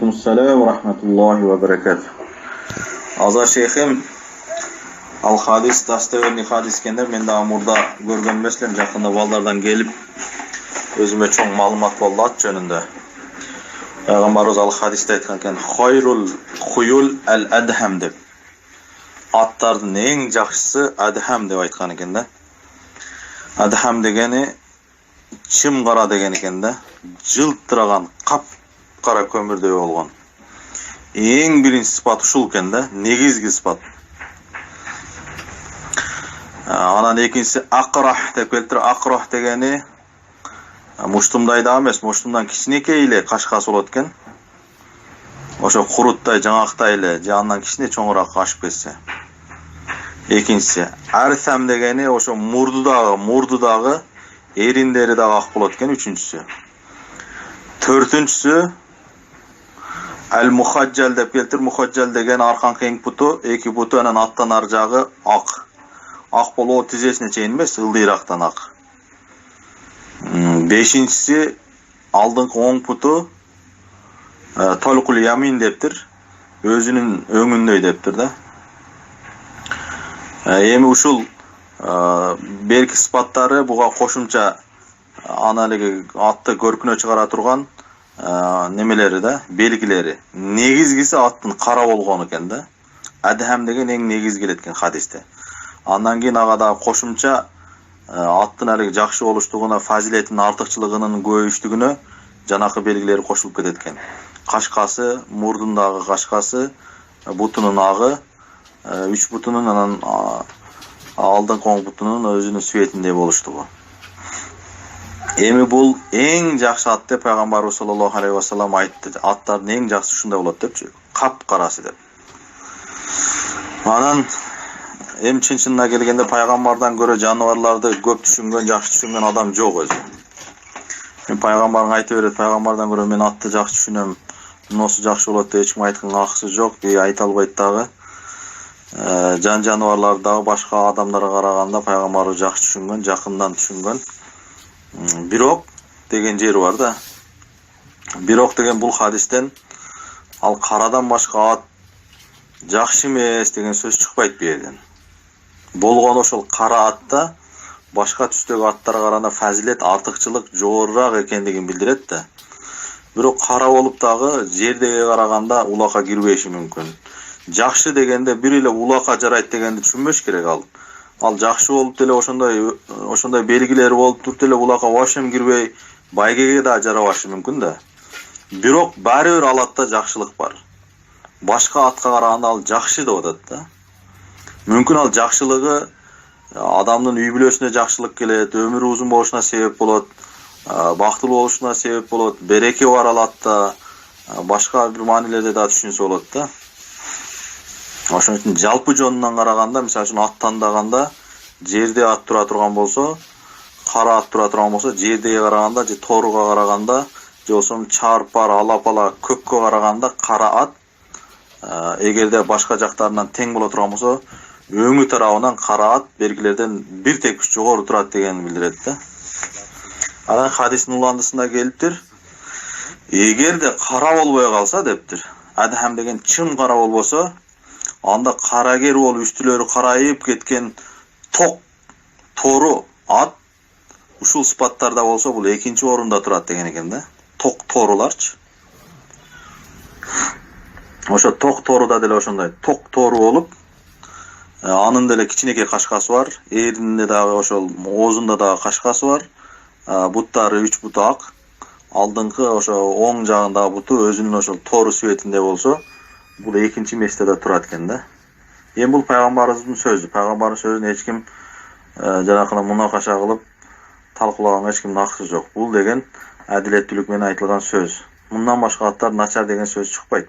Aleykümselam ve rahmetullahi ve berekatuhu. Aza şeyhim, al hadis, dasteverli hadis kender, men de amurda görgen meslem, jakında ballardan gelip, özüme çoğun malumat oldu at jönünde. Peygamberimiz al hadiste aytkanken, hayrul huyul el adham dep. Attardın en jakşısı adham dep aytkan eken de. Adham degeni çim qara degen eken de. Жылтыраган кап кара көмүрдөй болгон. Эң биринчи сыпат ушул экен да, негизги сыпат. Анан экинчиси акрах деп келтир. Акрах дегени муштумдай да эмес, муштумдан кичинекей эле кашкасы болот экен. Ошо куруттай, жаңактай эле, же андан кичине чоңураак ашып кетсе. Экинчиси арсам дегени ошо мурдудагы эриндери дагы ак болот экен. Үчүнчүсү. Төртүнчүсү al-muhajjal деп келтир. Muhajjal деген арканкы эң путу, эки путу анан аттан ар жагы ак. Ак болобу тизесине чейин эмес, ылдыйрактан ак. Бешинчиси алдыңкы оң путу толкул ямин дептир. Өзүнүн өңүндөй дептир да. Эми ушул берки сыпаттары буга кошумча аналеги атты көркүнө чыгара турган немелери да, белгилери. Негизгиси аттын кара болгону экен да. Адхам деген эң негизги келеткен хадисте. Андан кийин ага да кошумча аттын алеги жакшы болуштугуна, фазилетинин артыкчылыгынын көбөйүштүгүнө жанакы белгилери кошулуп кетет экен. Кашкасы, мурдундагы кашкасы, бутунун агы, үч бутунун анан алдыңкы оң бутунун өзүнүн светиндей болуштугу. Эми бул эң жакшы ат деп Пайгамбарыбыз саллаллаху алейхи ва саллям айтты. Аттардын эң жакшы ушундай болот депчи. Кап карасы деп. Анан эми чын-чынына келгенде пайгамбардан көрө жаныбарларды көп түшүнгөн, жакшы түшүнгөн адам жок өзү. Мен пайгамбарга айта берет, пайгамбардан көрө мен атты жакшы түшүнөм. Мунусу жакшы болот деп эч ким айтканга акысы жок, айта албайт дагы. Жаныбарлар дагы башка адамдарга караганда пайгамбарды жакшы түшүнгөн, жакындан түшүнгөн. Бирок деген жери бар да. Бирок деген бул хадистен ал карадан башка ат жакшы эмес деген сөз чыкпайт бу жерден. Болгон ошол кара атта башка түстөгү аттарга караганда фазилет, артыкчылык жогорураак экендигин билдирет да. Бирок кара болуп дагы жердеги караганда улакка кирбеши мүмкүн. Жакшы дегенде бир эле улакка жарайт дегенди түшүнбөш керек ал. Ал жакшы болуп деле ошондой белгилери болуп туруп деле улакка воошем кирбей байгеге да жарабашы мүмкүн да. Бирок баары бир ал атта жакшылык бар. Башка атка караганда ал жакшы деп атат да. Мүмкүн ал жакшылыгы адамдын үй бүлөсүнө жакшылык келет, өмүрү узун болушуна себеп болот, бактылуу болушуна себеп болот, береке бар ал атта, башка бир маанилерде да түшүнсө болот да. Ошон үчүн жалпы жонунан караганда, мисалы үчүн ат тандаганда жерде ат тура турган болсо, кара ат тура турган болсо, жердеги караганда же тооруга караганда, же болсо чарпар, алапала, көккө караганда кара ат эгерде башка жактарынан тең боло турган болсо, өңү тарабынан кара ат бергилерден бир текиш жогору турат дегенди билдирет да. Анан хадистин уландысында келиптир. Эгерде кара болбой калса дептир. Адхам деген чым кара болбосо, анда карагер болуп үстүлөрү карайып кеткен тору ат ушул сыпаттарда болсо бул экинчи орунда турат деген экен да. Торуларчы. Ошо торуда деле ошондой тору болуп, анын деле кичинекей кашкасы бар, эринде дагы ошол оозунда дагы кашкасы бар. Буттары 3 буту ак. Алдыңкы ошо оң жагындагы буту өзүнүн ошол тору светинде болсо, бул экинчи месте да турат экен да. Эми бул пайгамбарыбыздын сөзү. Пайгамбардын сөзүн эч ким жанакына мунакаша кылып талкуулаганга эч кимдин акысы жок. Бул деген адилеттүүлүк менен айтылган сөз. Мындан башка аттар начар деген сөз чыкпайт.